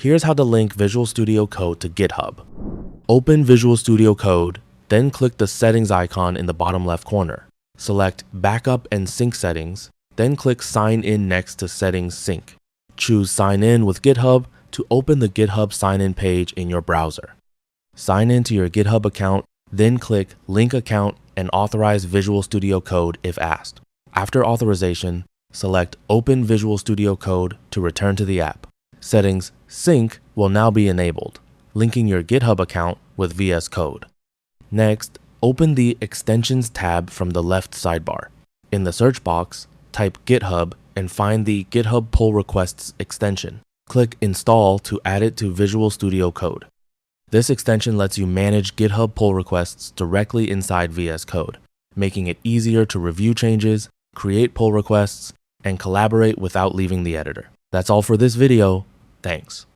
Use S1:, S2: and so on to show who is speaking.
S1: Here's how to link Visual Studio Code to GitHub. Open Visual Studio Code, then click the settings icon in the bottom left corner. Select Backup and Sync Settings, then click Sign In next to Settings Sync. Choose Sign In with GitHub to open the GitHub sign-in page in your browser. Sign in to your GitHub account, then click Link Account and authorize Visual Studio Code if asked. After authorization, select Open Visual Studio Code to return to the app. Settings Sync will now be enabled, linking your GitHub account with VS Code. Next, open the Extensions tab from the left sidebar. In the search box, type GitHub and find the GitHub Pull Requests extension. Click Install to add it to Visual Studio Code. This extension lets you manage GitHub pull requests directly inside VS Code, making it easier to review changes, create pull requests, and collaborate without leaving the editor. That's all for this video. Thanks.